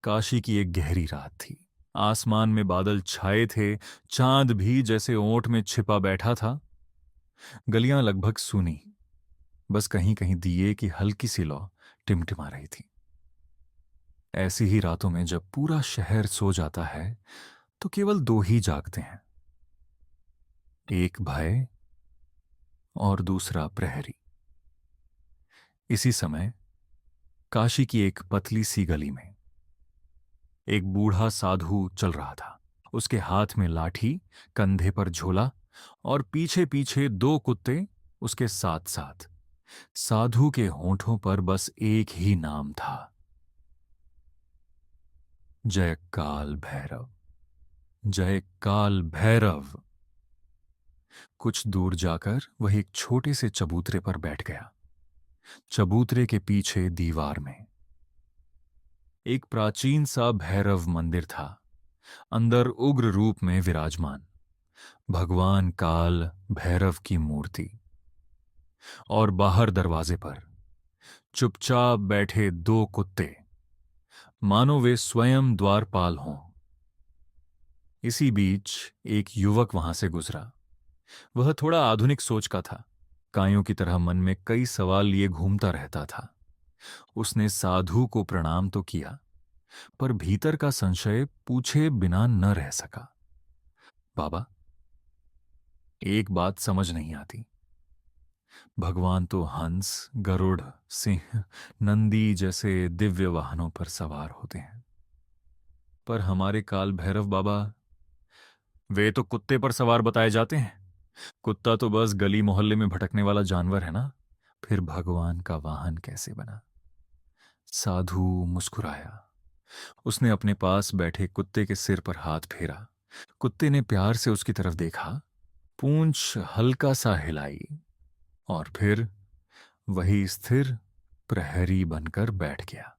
काशी की एक गहरी रात थी। आसमान में बादल छाए थे, चांद भी जैसे ओंठ में छिपा बैठा था। गलियां लगभग सूनी, बस कहीं कहीं दिए की हल्की सी लौ टिमटिमा रही थी। ऐसी ही रातों में जब पूरा शहर सो जाता है तो केवल दो ही जागते हैं, एक भय और दूसरा प्रहरी। इसी समय काशी की एक पतली सी गली में एक बूढ़ा साधु चल रहा था। उसके हाथ में लाठी, कंधे पर झोला और पीछे पीछे दो कुत्ते उसके साथ साथ। साधु के होठों पर बस एक ही नाम था, जय काल भैरव। जय काल भैरव। कुछ दूर जाकर वह एक छोटे से चबूतरे पर बैठ गया। चबूतरे के पीछे दीवार में एक प्राचीन सा भैरव मंदिर था, अंदर उग्र रूप में विराजमान भगवान काल भैरव की मूर्ति। और बाहर दरवाजे पर चुपचाप बैठे दो कुत्ते, मानो वे स्वयं द्वारपाल हों। इसी बीच एक युवक वहां से गुजरा। वह थोड़ा आधुनिक सोच का था, कायों की तरह मन में कई सवाल लिए घूमता रहता था। उसने साधु को प्रणाम तो किया, पर भीतर का संशय पूछे बिना न रह सका। बाबा, एक बात समझ नहीं आती। भगवान तो हंस, गरुड़, सिंह, नंदी जैसे दिव्य वाहनों पर सवार होते हैं, पर हमारे काल भैरव बाबा, वे तो कुत्ते पर सवार बताए जाते हैं। कुत्ता तो बस गली मोहल्ले में भटकने वाला जानवर है ना, फिर भगवान का वाहन कैसे बना? साधु मुस्कुराया। उसने अपने पास बैठे कुत्ते के सिर पर हाथ फेरा। कुत्ते ने प्यार से उसकी तरफ देखा, पूंछ हल्का सा हिलाई और फिर वही स्थिर प्रहरी बनकर बैठ गया।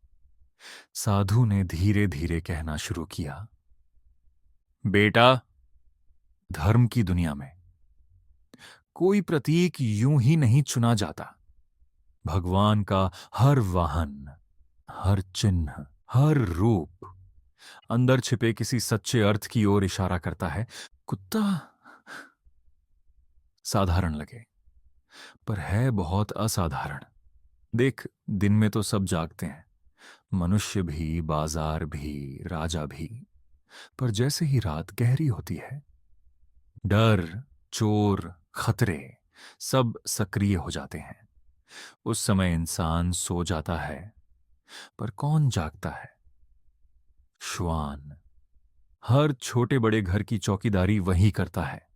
साधु ने धीरे धीरे कहना शुरू किया, बेटा, धर्म की दुनिया में कोई प्रतीक यूं ही नहीं चुना जाता। भगवान का हर वाहन, हर चिन्ह, हर रूप अंदर छिपे किसी सच्चे अर्थ की ओर इशारा करता है। कुत्ता साधारण लगे, पर है बहुत असाधारण। देख, दिन में तो सब जागते हैं, मनुष्य भी, बाजार भी, राजा भी, पर जैसे ही रात गहरी होती है, डर, चोर, खतरे सब सक्रिय हो जाते हैं। उस समय इंसान सो जाता है, पर कौन जागता है? श्वान हर छोटे बड़े घर की चौकीदारी वही करता है।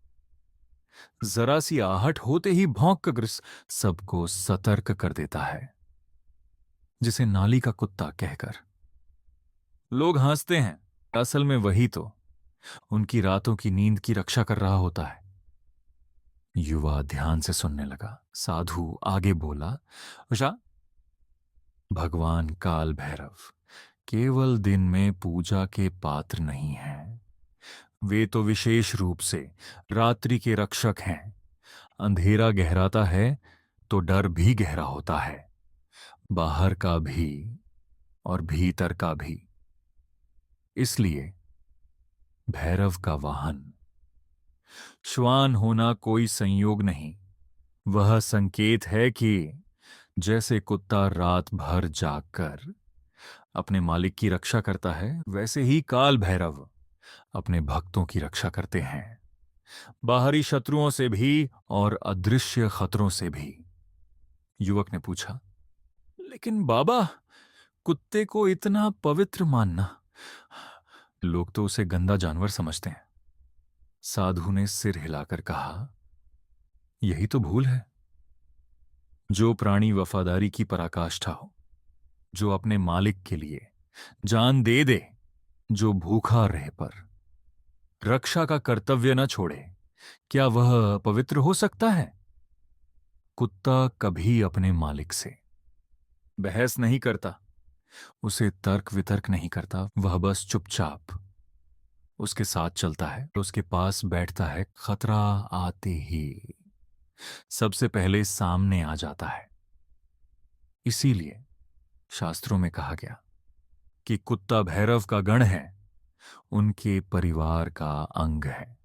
जरा सी आहट होते ही भौंक कर सबको सतर्क कर देता है, जिसे नाली का कुत्ता कहकर। लोग हंसते हैं, असल में वही तो उनकी रातों की नींद की रक्षा कर रहा होता है। युवा ध्यान से सुनने लगा। साधु आगे बोला, उषा, भगवान काल भैरव केवल दिन में पूजा के पात्र नहीं हैं, वे तो विशेष रूप से रात्रि के रक्षक हैं। अंधेरा गहराता है तो डर भी गहरा होता है, बाहर का भी और भीतर का भी। इसलिए भैरव का वाहन श्वान होना कोई संयोग नहीं, वह संकेत है कि जैसे कुत्ता रात भर जागकर अपने मालिक की रक्षा करता है, वैसे ही काल भैरव अपने भक्तों की रक्षा करते हैं, बाहरी शत्रुओं से भी और अदृश्य खतरों से भी। युवक ने पूछा, लेकिन बाबा, कुत्ते को इतना पवित्र मानना? लोग तो उसे गंदा जानवर समझते हैं। साधु ने सिर हिलाकर कहा, यही तो भूल है। जो प्राणी वफादारी की पराकाष्ठा हो, जो अपने मालिक के लिए जान दे दे, जो भूखा रहे पर रक्षा का कर्तव्य न छोड़े, क्या वह पवित्र हो सकता है? कुत्ता कभी अपने मालिक से बहस नहीं करता, उसे तर्क वितर्क नहीं करता, वह बस चुपचाप उसके साथ चलता है, उसके पास बैठता है, खतरा आते ही सबसे पहले सामने आ जाता है। इसीलिए शास्त्रों में कहा गया, कि कुत्ता भैरव का गण है, उनके परिवार का अंग है।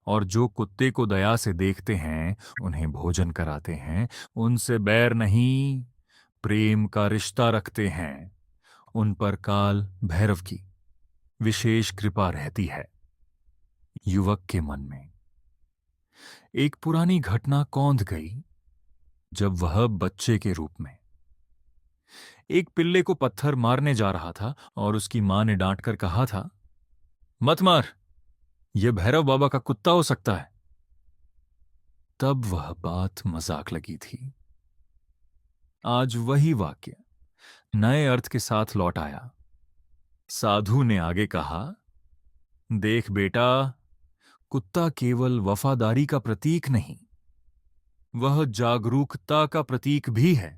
और जो कुत्ते को दया से देखते हैं, उन्हें भोजन कराते हैं, उनसे बैर नहीं, प्रेम का रिश्ता रखते हैं, उन पर काल भैरव की विशेष कृपा रहती है। युवक के मन में एक पुरानी घटना कौंध गई। जब वह बच्चे के रूप में एक पिल्ले को पत्थर मारने जा रहा था और उसकी मां ने डांट कर कहा था, मत मार, यह भैरव बाबा का कुत्ता हो सकता है। तब वह बात मजाक लगी थी। आज वही वाक्य नए अर्थ के साथ लौट आया। साधु ने आगे कहा, देख बेटा, कुत्ता केवल वफादारी का प्रतीक नहीं, वह जागरूकता का प्रतीक भी है।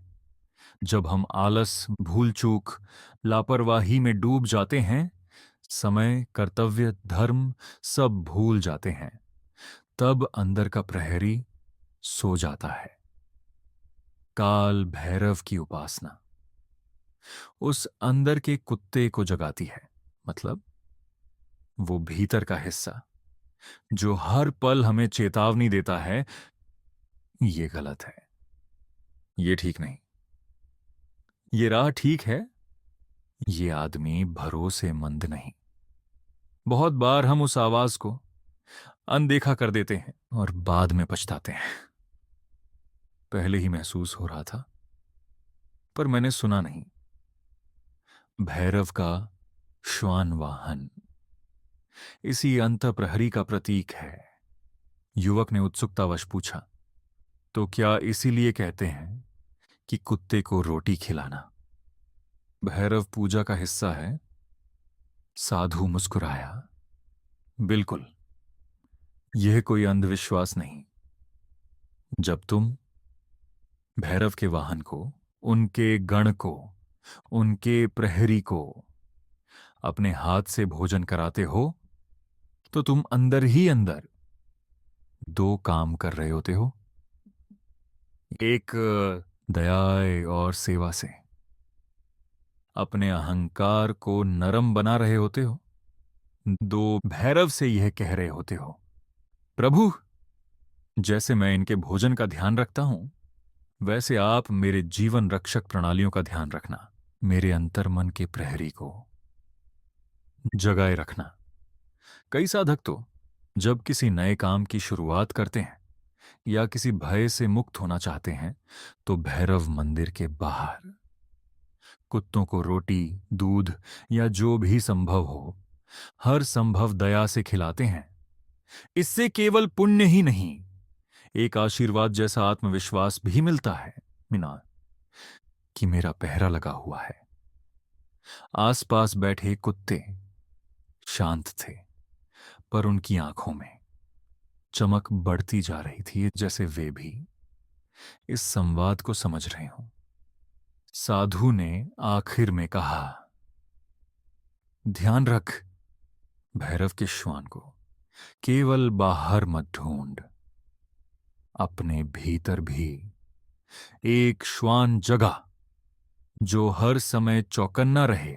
जब हम आलस, भूल चूक, लापरवाही में डूब जाते हैं, समय, कर्तव्य, धर्म सब भूल जाते हैं, तब अंदर का प्रहरी सो जाता है। काल भैरव की उपासना उस अंदर के कुत्ते को जगाती है। मतलब वो भीतर का हिस्सा जो हर पल हमें चेतावनी देता है, ये गलत है, ये ठीक नहीं, ये राह ठीक है, ये आदमी भरोसेमंद नहीं। बहुत बार हम उस आवाज को अनदेखा कर देते हैं और बाद में पछताते हैं। पहले ही महसूस हो रहा था, पर मैंने सुना नहीं। भैरव का श्वान वाहन इसी अंतःप्रहरी का प्रतीक है। युवक ने उत्सुकतावश पूछा, तो क्या इसीलिए कहते हैं कि कुत्ते को रोटी खिलाना भैरव पूजा का हिस्सा है? साधु मुस्कुराया, बिल्कुल, यह कोई अंधविश्वास नहीं। जब तुम भैरव के वाहन को, उनके गण को, उनके प्रहरी को अपने हाथ से भोजन कराते हो, तो तुम अंदर ही अंदर दो काम कर रहे होते हो। एक, दया और सेवा से अपने अहंकार को नरम बना रहे होते हो। दो, भैरव से यह कह रहे होते हो, प्रभु, जैसे मैं इनके भोजन का ध्यान रखता हूं, वैसे आप मेरे जीवन रक्षक प्रणालियों का ध्यान रखना, मेरे अंतर्मन के प्रहरी को जगाए रखना। कई साधक तो जब किसी नए काम की शुरुआत करते हैं या किसी भय से मुक्त होना चाहते हैं, तो भैरव मंदिर के बाहर कुत्तों को रोटी, दूध या जो भी संभव हो, हर संभव दया से खिलाते हैं। इससे केवल पुण्य ही नहीं, एक आशीर्वाद जैसा आत्मविश्वास भी मिलता है, मीना, कि मेरा पहरा लगा हुआ है। आसपास बैठे कुत्ते शांत थे, पर उनकी आंखों में चमक बढ़ती जा रही थी, जैसे वे भी इस संवाद को समझ रहे हों। साधु ने आखिर में कहा, ध्यान रख, भैरव के श्वान को केवल बाहर मत ढूंढ, अपने भीतर भी एक श्वान जगा, जो हर समय चौकन्ना रहे,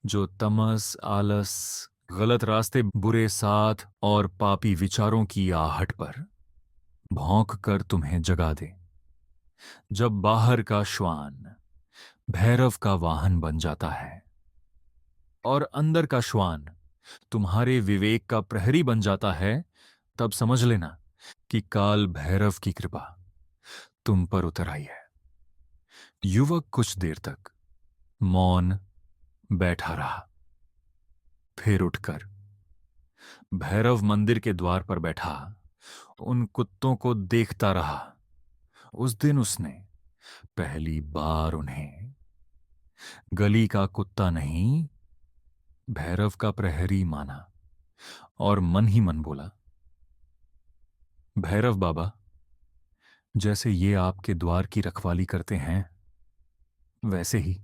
जो तमस, आलस, गलत रास्ते, बुरे साथ और पापी विचारों की आहट पर भौंक कर तुम्हें जगा दे। जब बाहर का श्वान भैरव का वाहन बन जाता है और अंदर का श्वान तुम्हारे विवेक का प्रहरी बन जाता है, तब समझ लेना कि काल भैरव की कृपा तुम पर उतर आई है। युवक कुछ देर तक मौन बैठा रहा, फिर उठकर भैरव मंदिर के द्वार पर बैठा उन कुत्तों को देखता रहा। उस दिन उसने पहली बार उन्हें गली का कुत्ता नहीं, भैरव का प्रहरी माना और मन ही मन बोला, भैरव बाबा, जैसे ये आपके द्वार की रखवाली करते हैं, वैसे ही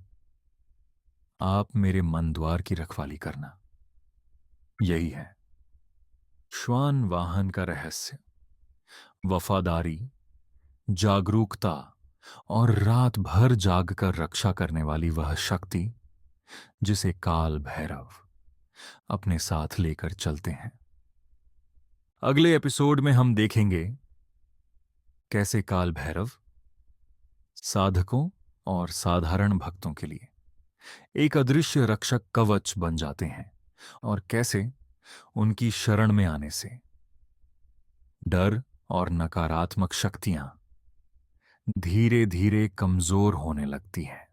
आप मेरे मन द्वार की रखवाली करना। यही है श्वान वाहन का रहस्य। वफादारी, जागरूकता और रात भर जागकर रक्षा करने वाली वह शक्ति जिसे काल भैरव अपने साथ लेकर चलते हैं। अगले एपिसोड में हम देखेंगे कैसे काल भैरव साधकों और साधारण भक्तों के लिए एक अदृश्य रक्षक कवच बन जाते हैं और कैसे उनकी शरण में आने से डर और नकारात्मक शक्तियां धीरे धीरे कमजोर होने लगती हैं।